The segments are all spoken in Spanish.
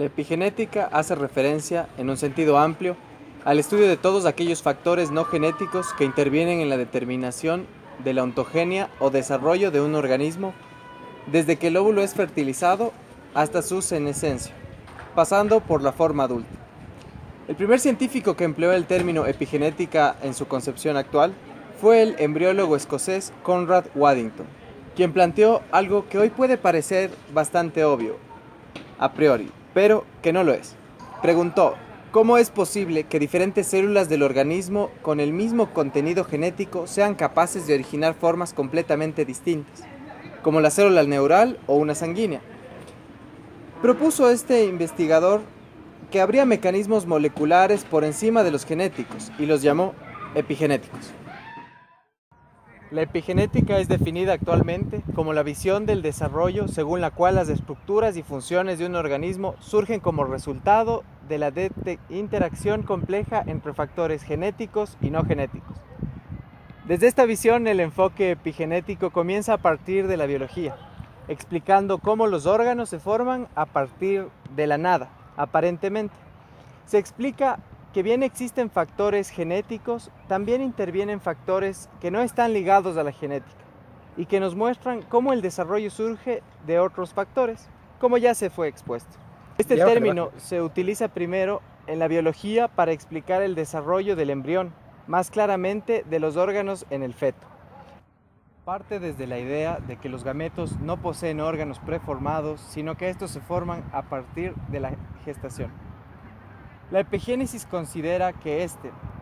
La epigenética hace referencia, en un sentido amplio, al estudio de todos aquellos factores no genéticos que intervienen en la determinación de la ontogenia o desarrollo de un organismo desde que el óvulo es fertilizado hasta su senescencia, pasando por la forma adulta. El primer científico que empleó el término epigenética en su concepción actual fue el embriólogo escocés Conrad Waddington, quien planteó algo que hoy puede parecer bastante obvio, a priori, pero que no lo es. Preguntó, ¿cómo es posible que diferentes células del organismo con el mismo contenido genético sean capaces de originar formas completamente distintas, como la célula neural o una sanguínea? Propuso este investigador que habría mecanismos moleculares por encima de los genéticos y los llamó epigenéticos. La epigenética es definida actualmente como la visión del desarrollo según la cual las estructuras y funciones de un organismo surgen como resultado de la interacción compleja entre factores genéticos y no genéticos. Desde esta visión, el enfoque epigenético comienza a partir de la biología, explicando cómo los órganos se forman a partir de la nada, aparentemente. Se explica que bien existen factores genéticos, también intervienen factores que no están ligados a la genética y que nos muestran cómo el desarrollo surge de otros factores, como ya se fue expuesto. Este término se utiliza primero en la biología para explicar el desarrollo del embrión, más claramente de los órganos en el feto. Parte desde la idea de que los gametos no poseen órganos preformados, sino que estos se forman a partir de la gestación. La epigénesis considera que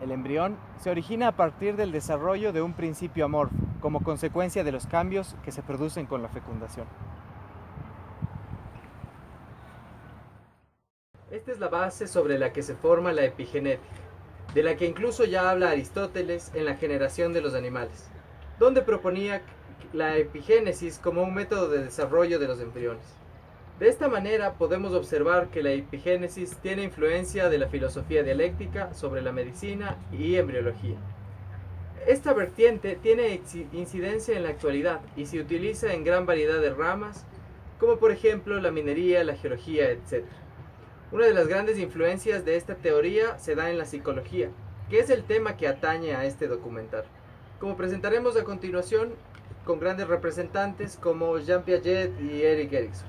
el embrión, se origina a partir del desarrollo de un principio amorfo, como consecuencia de los cambios que se producen con la fecundación. Esta es la base sobre la que se forma la epigenética, de la que incluso ya habla Aristóteles en La generación de los animales, donde proponía la epigénesis como un método de desarrollo de los embriones. De esta manera podemos observar que la epigénesis tiene influencia de la filosofía dialéctica sobre la medicina y embriología. Esta vertiente tiene incidencia en la actualidad y se utiliza en gran variedad de ramas, como por ejemplo la minería, la geología, etc. Una de las grandes influencias de esta teoría se da en la psicología, que es el tema que atañe a este documental, como presentaremos a continuación con grandes representantes como Jean Piaget y Erik Erikson.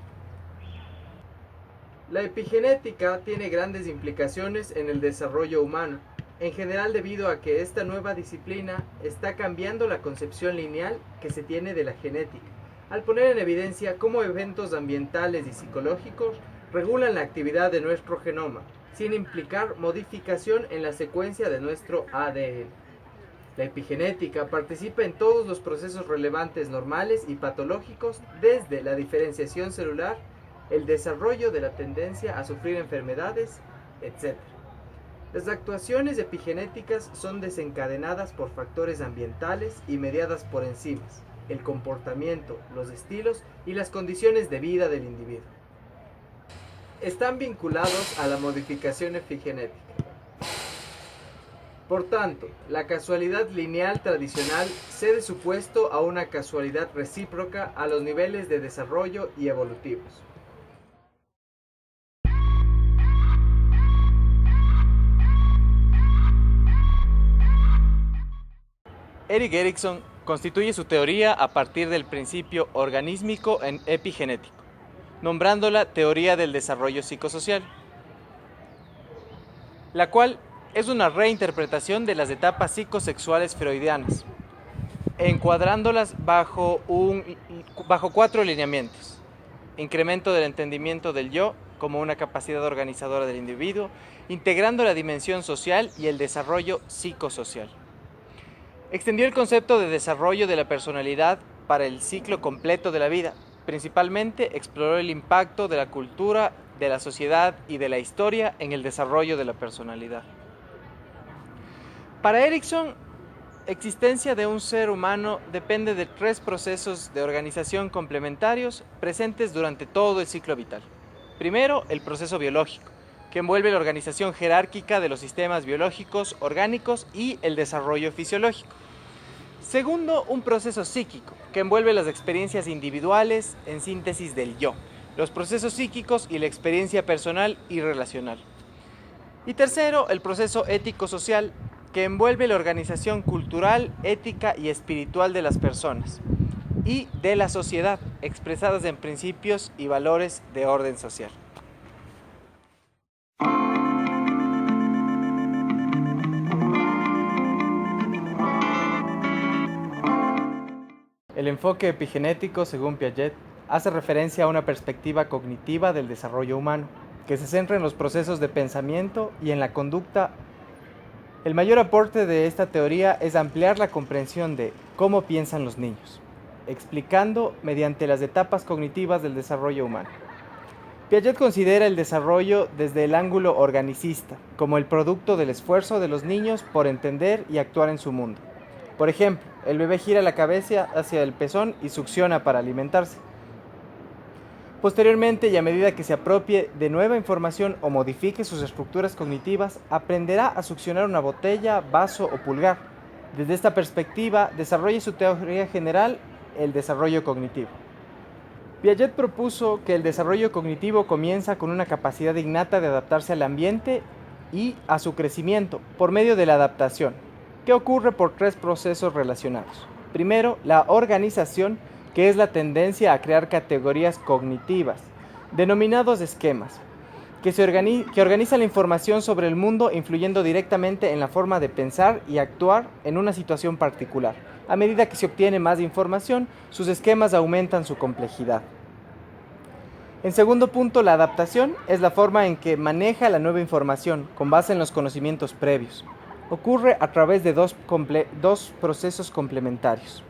La epigenética tiene grandes implicaciones en el desarrollo humano, en general debido a que esta nueva disciplina está cambiando la concepción lineal que se tiene de la genética, al poner en evidencia cómo eventos ambientales y psicológicos regulan la actividad de nuestro genoma, sin implicar modificación en la secuencia de nuestro ADN. La epigenética participa en todos los procesos relevantes normales y patológicos, desde la diferenciación celular, el desarrollo de la tendencia a sufrir enfermedades, etc. Las actuaciones epigenéticas son desencadenadas por factores ambientales y mediadas por enzimas, el comportamiento, los estilos y las condiciones de vida del individuo. Están vinculados a la modificación epigenética. Por tanto, la casualidad lineal tradicional cede su puesto a una casualidad recíproca a los niveles de desarrollo y evolutivos. Erik Erikson constituye su teoría a partir del principio organísmico en epigenético, nombrándola teoría del desarrollo psicosocial, la cual es una reinterpretación de las etapas psicosexuales freudianas, encuadrándolas bajo 4 lineamientos: incremento del entendimiento del yo como una capacidad organizadora del individuo, integrando la dimensión social y el desarrollo psicosocial. Extendió el concepto de desarrollo de la personalidad para el ciclo completo de la vida. Principalmente exploró el impacto de la cultura, de la sociedad y de la historia en el desarrollo de la personalidad. Para Erikson, existencia de un ser humano depende de 3 procesos de organización complementarios presentes durante todo el ciclo vital. Primero, el proceso biológico, que envuelve la organización jerárquica de los sistemas biológicos, orgánicos y el desarrollo fisiológico. Segundo, un proceso psíquico, que envuelve las experiencias individuales en síntesis del yo, los procesos psíquicos y la experiencia personal y relacional. Y tercero, el proceso ético-social, que envuelve la organización cultural, ética y espiritual de las personas y de la sociedad, expresadas en principios y valores de orden social. El enfoque epigenético, según Piaget, hace referencia a una perspectiva cognitiva del desarrollo humano, que se centra en los procesos de pensamiento y en la conducta. El mayor aporte de esta teoría es ampliar la comprensión de cómo piensan los niños, explicando mediante las etapas cognitivas del desarrollo humano. Piaget considera el desarrollo desde el ángulo organicista, como el producto del esfuerzo de los niños por entender y actuar en su mundo. Por ejemplo, el bebé gira la cabeza hacia el pezón y succiona para alimentarse. Posteriormente, y a medida que se apropie de nueva información o modifique sus estructuras cognitivas, aprenderá a succionar una botella, vaso o pulgar. Desde esta perspectiva, desarrolla su teoría general, el desarrollo cognitivo. Piaget propuso que el desarrollo cognitivo comienza con una capacidad innata de adaptarse al ambiente y a su crecimiento por medio de la adaptación, que ocurre por tres procesos relacionados. Primero, la organización, que es la tendencia a crear categorías cognitivas, denominados esquemas, que organiza la información sobre el mundo influyendo directamente en la forma de pensar y actuar en una situación particular. A medida que se obtiene más información, sus esquemas aumentan su complejidad. En segundo punto, la adaptación es la forma en que maneja la nueva información con base en los conocimientos previos. Ocurre a través de dos procesos complementarios.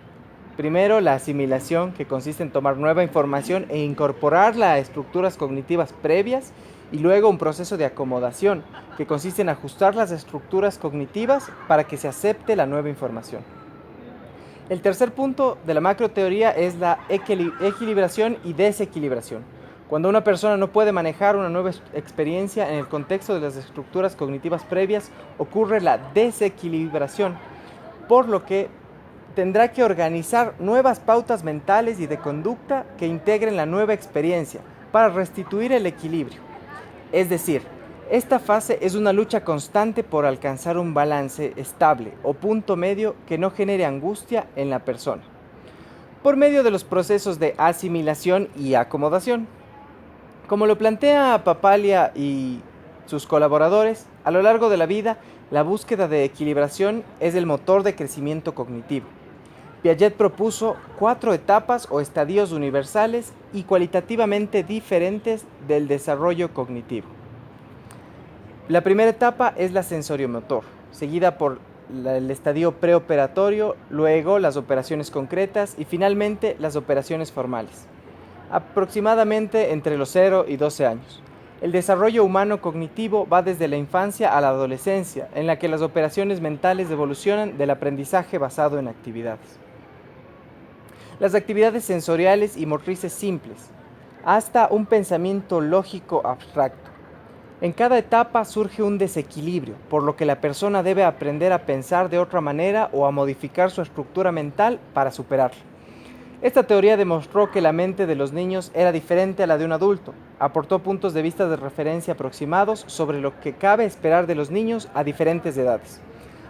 Primero, la asimilación, que consiste en tomar nueva información e incorporarla a estructuras cognitivas previas, y luego un proceso de acomodación, que consiste en ajustar las estructuras cognitivas para que se acepte la nueva información. El tercer punto de la macroteoría es la equilibración y desequilibración. Cuando una persona no puede manejar una nueva experiencia en el contexto de las estructuras cognitivas previas, ocurre la desequilibración, por lo que tendrá que organizar nuevas pautas mentales y de conducta que integren la nueva experiencia para restituir el equilibrio. Es decir, esta fase es una lucha constante por alcanzar un balance estable o punto medio que no genere angustia en la persona, por medio de los procesos de asimilación y acomodación. Como lo plantea Papalia y sus colaboradores, a lo largo de la vida, la búsqueda de equilibración es el motor de crecimiento cognitivo. Piaget propuso 4 etapas o estadios universales y cualitativamente diferentes del desarrollo cognitivo. La primera etapa es la sensoriomotor, seguida por el estadio preoperatorio, luego las operaciones concretas y finalmente las operaciones formales, aproximadamente entre los 0 y 12 años. El desarrollo humano cognitivo va desde la infancia a la adolescencia, en la que las operaciones mentales evolucionan del aprendizaje basado en actividades. Las actividades sensoriales y motrices simples, hasta un pensamiento lógico abstracto. En cada etapa surge un desequilibrio, por lo que la persona debe aprender a pensar de otra manera o a modificar su estructura mental para superarlo. Esta teoría demostró que la mente de los niños era diferente a la de un adulto. Aportó puntos de vista de referencia aproximados sobre lo que cabe esperar de los niños a diferentes edades.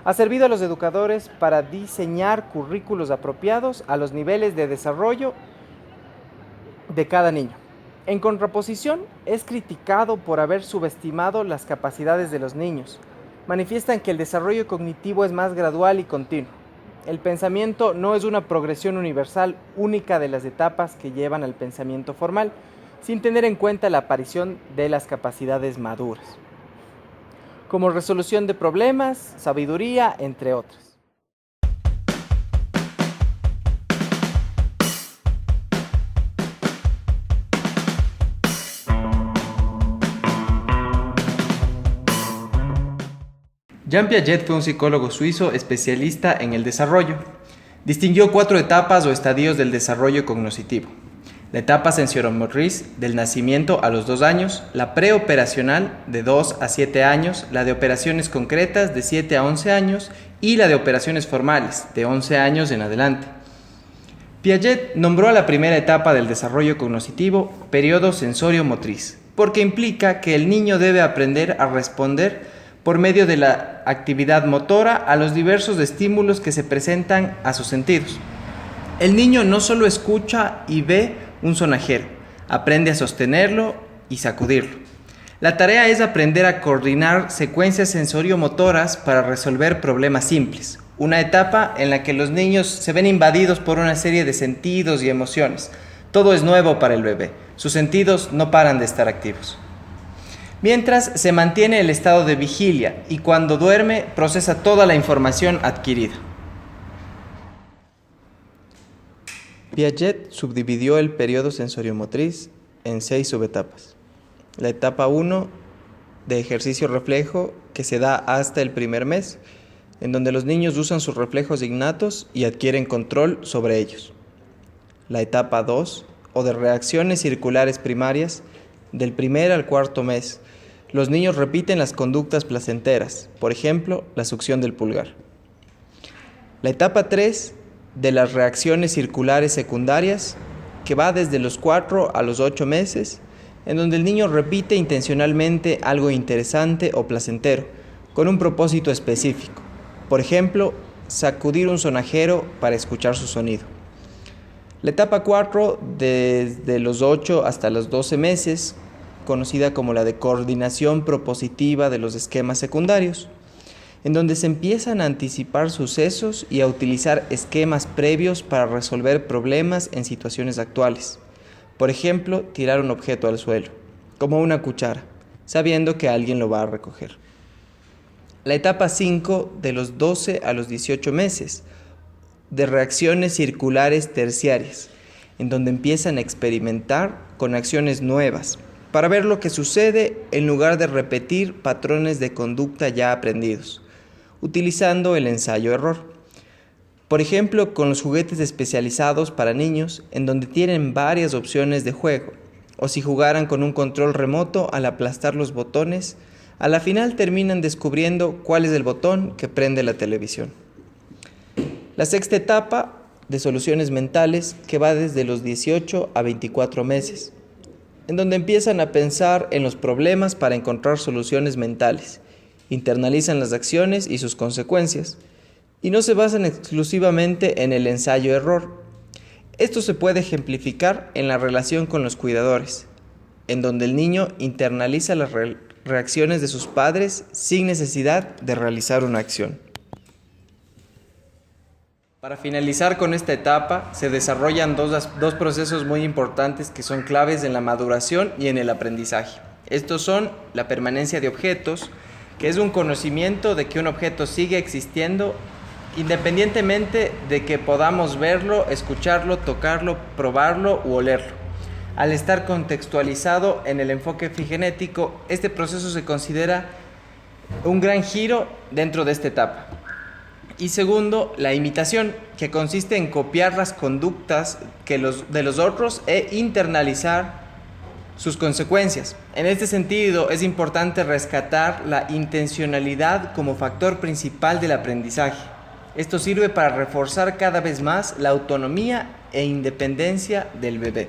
Ha servido a los educadores para diseñar currículos apropiados a los niveles de desarrollo de cada niño. En contraposición, es criticado por haber subestimado las capacidades de los niños. Manifiestan que el desarrollo cognitivo es más gradual y continuo. El pensamiento no es una progresión universal única de las etapas que llevan al pensamiento formal, sin tener en cuenta la aparición de las capacidades maduras, como resolución de problemas, sabiduría, entre otras. Jean Piaget fue un psicólogo suizo especialista en el desarrollo. Distinguió 4 etapas o estadios del desarrollo cognoscitivo. La etapa sensoromotriz del nacimiento a los 2 años, la preoperacional de 2 a 7 años, la de operaciones concretas de 7 a 11 años y la de operaciones formales de 11 años en adelante. Piaget nombró a la primera etapa del desarrollo cognitivo periodo sensorio-motriz, porque implica que el niño debe aprender a responder por medio de la actividad motora a los diversos estímulos que se presentan a sus sentidos. El niño no solo escucha y ve un sonajero, aprende a sostenerlo y sacudirlo. La tarea es aprender a coordinar secuencias sensorio-motoras para resolver problemas simples, una etapa en la que los niños se ven invadidos por una serie de sentidos y emociones. Todo es nuevo para el bebé, sus sentidos no paran de estar activos. Mientras se mantiene el estado de vigilia y cuando duerme procesa toda la información adquirida. Piaget subdividió el periodo sensoriomotriz en 6 subetapas. La etapa 1 de ejercicio reflejo, que se da hasta el primer mes, en donde los niños usan sus reflejos innatos y adquieren control sobre ellos. La etapa 2, o de reacciones circulares primarias, del primer al cuarto mes, los niños repiten las conductas placenteras, por ejemplo, la succión del pulgar. La etapa 3, de las reacciones circulares secundarias, que va desde los 4 a los 8 meses, en donde el niño repite intencionalmente algo interesante o placentero, con un propósito específico. Por ejemplo, sacudir un sonajero para escuchar su sonido. La etapa 4, desde los 8 hasta los 12 meses, conocida como la de coordinación propositiva de los esquemas secundarios, en donde se empiezan a anticipar sucesos y a utilizar esquemas previos para resolver problemas en situaciones actuales. Por ejemplo, tirar un objeto al suelo, como una cuchara, sabiendo que alguien lo va a recoger. La etapa 5, de los 12 a los 18 meses, de reacciones circulares terciarias, en donde empiezan a experimentar con acciones nuevas, para ver lo que sucede en lugar de repetir patrones de conducta ya aprendidos, utilizando el ensayo-error. Por ejemplo, con los juguetes especializados para niños, en donde tienen varias opciones de juego, o si jugaran con un control remoto al aplastar los botones, a la final terminan descubriendo cuál es el botón que prende la televisión. La sexta etapa, de soluciones mentales, que va desde los 18 a 24 meses, en donde empiezan a pensar en los problemas para encontrar soluciones mentales, internalizan las acciones y sus consecuencias, y no se basan exclusivamente en el ensayo-error. Esto se puede ejemplificar en la relación con los cuidadores, en donde el niño internaliza las reacciones de sus padres sin necesidad de realizar una acción. Para finalizar con esta etapa, se desarrollan dos procesos muy importantes que son claves en la maduración y en el aprendizaje. Estos son la permanencia de objetos, que es un conocimiento de que un objeto sigue existiendo independientemente de que podamos verlo, escucharlo, tocarlo, probarlo u olerlo. Al estar contextualizado en el enfoque epigenético, este proceso se considera un gran giro dentro de esta etapa. Y segundo, la imitación, que consiste en copiar las conductas de los otros e internalizar sus consecuencias. En este sentido, es importante rescatar la intencionalidad como factor principal del aprendizaje. Esto sirve para reforzar cada vez más la autonomía e independencia del bebé.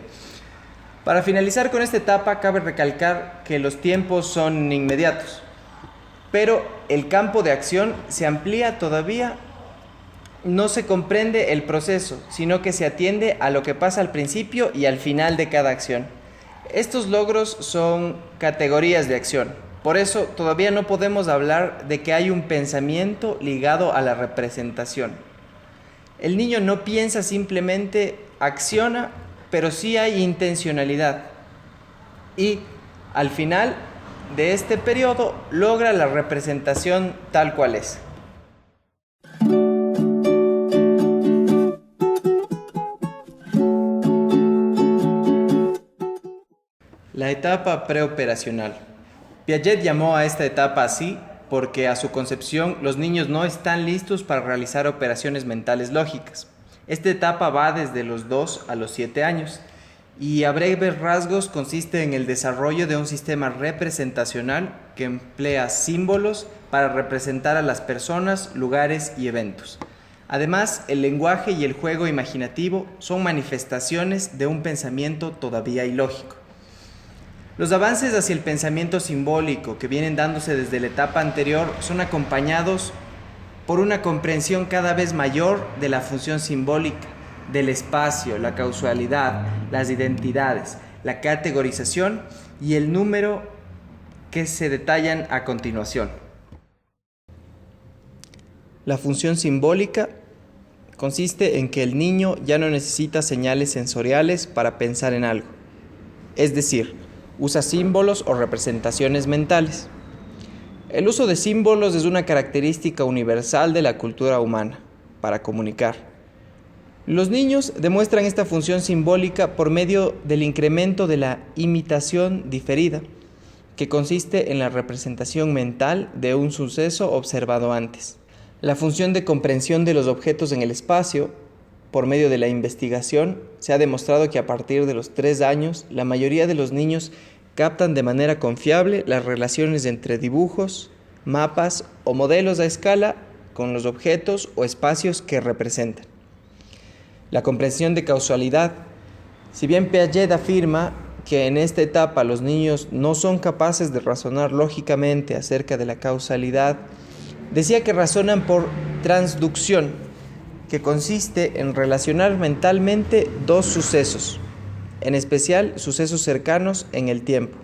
Para finalizar con esta etapa, cabe recalcar que los tiempos son inmediatos, pero el campo de acción se amplía todavía. No se comprende el proceso, sino que se atiende a lo que pasa al principio y al final de cada acción. Estos logros son categorías de acción. Por eso todavía no podemos hablar de que hay un pensamiento ligado a la representación. El niño no piensa, simplemente acciona, pero sí hay intencionalidad. Y al final de este periodo logra la representación tal cual es. La etapa preoperacional. Piaget llamó a esta etapa así porque a su concepción los niños no están listos para realizar operaciones mentales lógicas. Esta etapa va desde los 2 a los 7 años y a breves rasgos consiste en el desarrollo de un sistema representacional que emplea símbolos para representar a las personas, lugares y eventos. Además, el lenguaje y el juego imaginativo son manifestaciones de un pensamiento todavía ilógico. Los avances hacia el pensamiento simbólico que vienen dándose desde la etapa anterior son acompañados por una comprensión cada vez mayor de la función simbólica, del espacio, la causalidad, las identidades, la categorización y el número que se detallan a continuación. La función simbólica consiste en que el niño ya no necesita señales sensoriales para pensar en algo, es decir, usa símbolos o representaciones mentales. El uso de símbolos es una característica universal de la cultura humana para comunicar. Los niños demuestran esta función simbólica por medio del incremento de la imitación diferida, que consiste en la representación mental de un suceso observado antes. La función de comprensión de los objetos en el espacio, por medio de la investigación, se ha demostrado que a partir de los 3 años, la mayoría de los niños captan de manera confiable las relaciones entre dibujos, mapas o modelos a escala con los objetos o espacios que representan. La comprensión de causalidad. Si bien Piaget afirma que en esta etapa los niños no son capaces de razonar lógicamente acerca de la causalidad, decía que razonan por transducción, que consiste en relacionar mentalmente dos sucesos, en especial sucesos cercanos en el tiempo.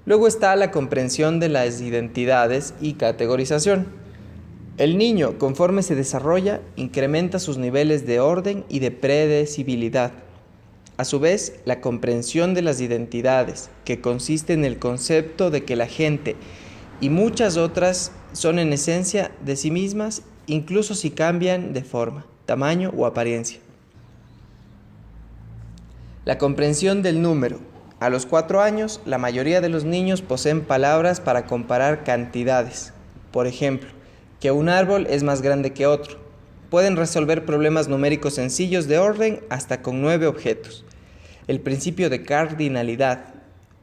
Luego está la comprensión de las identidades y categorización. El niño, conforme se desarrolla, incrementa sus niveles de orden y de predecibilidad. A su vez, la comprensión de las identidades, que consiste en el concepto de que la gente y muchas otras son en esencia de sí mismas, incluso si cambian de forma, tamaño o apariencia. La comprensión del número. A los 4 años, la mayoría de los niños poseen palabras para comparar cantidades. Por ejemplo, que un árbol es más grande que otro. Pueden resolver problemas numéricos sencillos de orden hasta con 9 objetos. El principio de cardinalidad,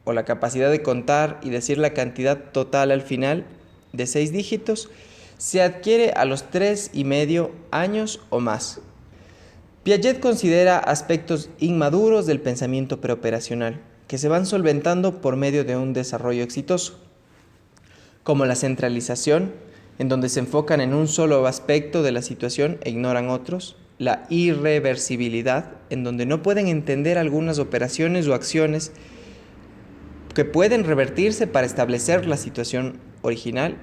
o la capacidad de contar y decir la cantidad total al final, de 6 dígitos, se adquiere a los 3,5 años o más. Piaget considera aspectos inmaduros del pensamiento preoperacional, que se van solventando por medio de un desarrollo exitoso, como la centralización, en donde se enfocan en un solo aspecto de la situación e ignoran otros, la irreversibilidad, en donde no pueden entender algunas operaciones o acciones que pueden revertirse para establecer la situación original,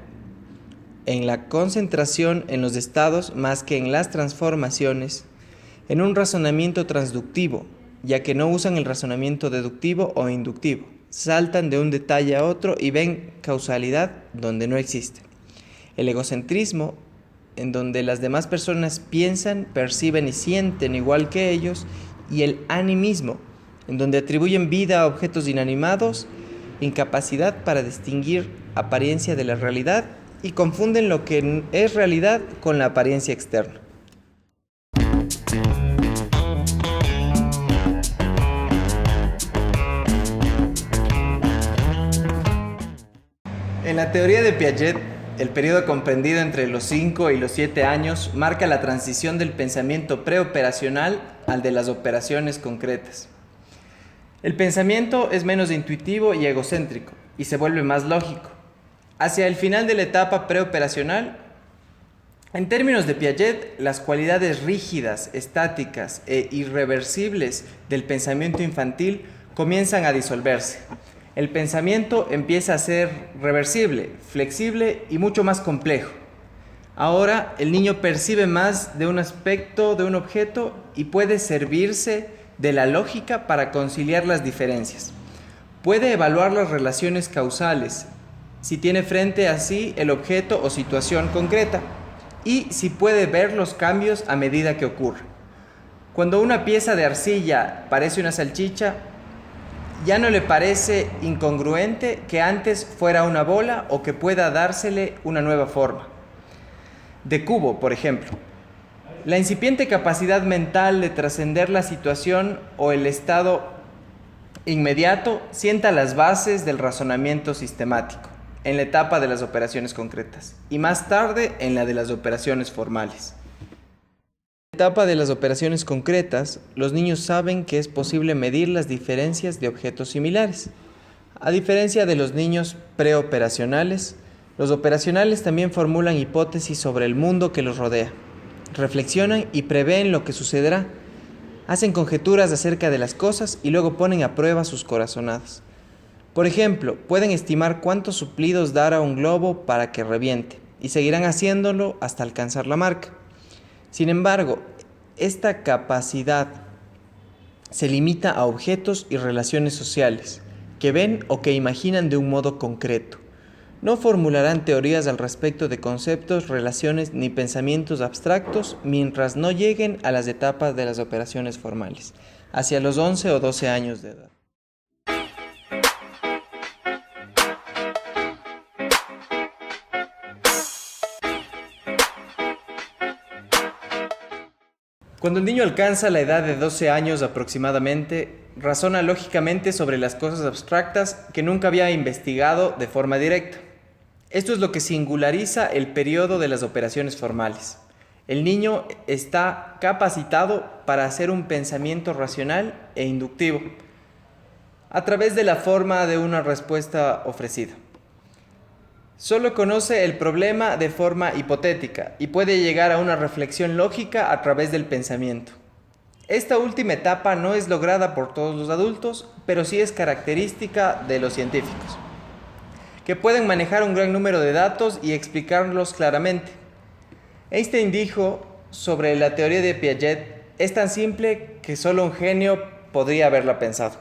en la concentración en los estados más que en las transformaciones, en un razonamiento transductivo, ya que no usan el razonamiento deductivo o inductivo, saltan de un detalle a otro y ven causalidad donde no existe. El egocentrismo, en donde las demás personas piensan, perciben y sienten igual que ellos, y el animismo, en donde atribuyen vida a objetos inanimados, incapacidad para distinguir apariencia de la realidad y confunden lo que es realidad con la apariencia externa. En la teoría de Piaget, el periodo comprendido entre los 5 y los 7 años marca la transición del pensamiento preoperacional al de las operaciones concretas. El pensamiento es menos intuitivo y egocéntrico y se vuelve más lógico. Hacia el final de la etapa preoperacional, en términos de Piaget, las cualidades rígidas, estáticas e irreversibles del pensamiento infantil comienzan a disolverse. El pensamiento empieza a ser reversible, flexible y mucho más complejo. Ahora el niño percibe más de un aspecto de un objeto y puede servirse de la lógica para conciliar las diferencias. Puede evaluar las relaciones causales, si tiene frente a sí el objeto o situación concreta, y si puede ver los cambios a medida que ocurre. Cuando una pieza de arcilla parece una salchicha, ya no le parece incongruente que antes fuera una bola o que pueda dársele una nueva forma. De cubo, por ejemplo. La incipiente capacidad mental de trascender la situación o el estado inmediato sienta las bases del razonamiento sistemático. en la etapa de las operaciones concretas y más tarde en la de las operaciones formales. En la etapa de las operaciones concretas, los niños saben que es posible medir las diferencias de objetos similares. A diferencia de los niños preoperacionales, los operacionales también formulan hipótesis sobre el mundo que los rodea, reflexionan y prevén lo que sucederá, hacen conjeturas acerca de las cosas y luego ponen a prueba sus corazonadas. Por ejemplo, pueden estimar cuántos suplidos dar a un globo para que reviente, y seguirán haciéndolo hasta alcanzar la marca. Sin embargo, esta capacidad se limita a objetos y relaciones sociales, que ven o que imaginan de un modo concreto. No formularán teorías al respecto de conceptos, relaciones ni pensamientos abstractos mientras no lleguen a las etapas de las operaciones formales, hacia los 11 o 12 años de edad. Cuando el niño alcanza la edad de 12 años aproximadamente, razona lógicamente sobre las cosas abstractas que nunca había investigado de forma directa. Esto es lo que singulariza el periodo de las operaciones formales. El niño está capacitado para hacer un pensamiento racional e inductivo a través de la forma de una respuesta ofrecida. Solo conoce el problema de forma hipotética y puede llegar a una reflexión lógica a través del pensamiento. Esta última etapa no es lograda por todos los adultos, pero sí es característica de los científicos, que pueden manejar un gran número de datos y explicarlos claramente. Einstein dijo sobre la teoría de Piaget: es tan simple que solo un genio podría haberla pensado.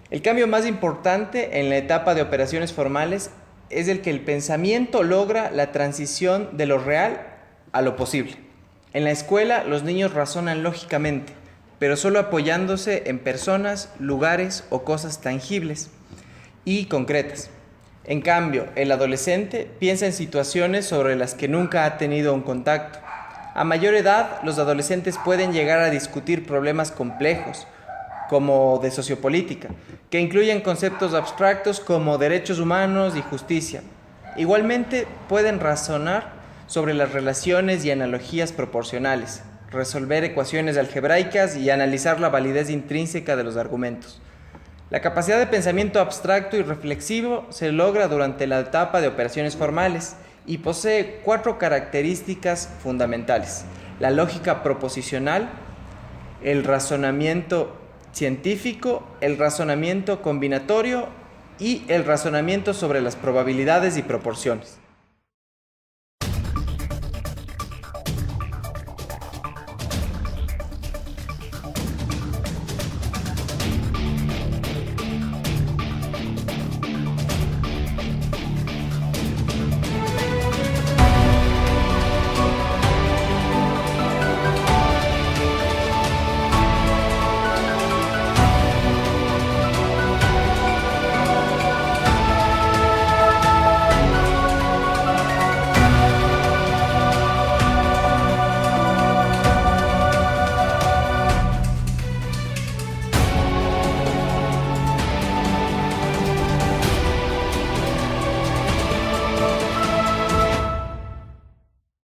El cambio más importante en la etapa de operaciones formales es el que el pensamiento logra la transición de lo real a lo posible. En la escuela, los niños razonan lógicamente, pero solo apoyándose en personas, lugares o cosas tangibles y concretas. En cambio, el adolescente piensa en situaciones sobre las que nunca ha tenido un contacto. A mayor edad, los adolescentes pueden llegar a discutir problemas complejos, como de sociopolítica, que incluyen conceptos abstractos como derechos humanos y justicia. Igualmente, pueden razonar sobre las relaciones y analogías proporcionales, resolver ecuaciones algebraicas y analizar la validez intrínseca de los argumentos. La capacidad de pensamiento abstracto y reflexivo se logra durante la etapa de operaciones formales y posee 4 características fundamentales: la lógica proposicional, el razonamiento científico, el razonamiento combinatorio y el razonamiento sobre las probabilidades y proporciones.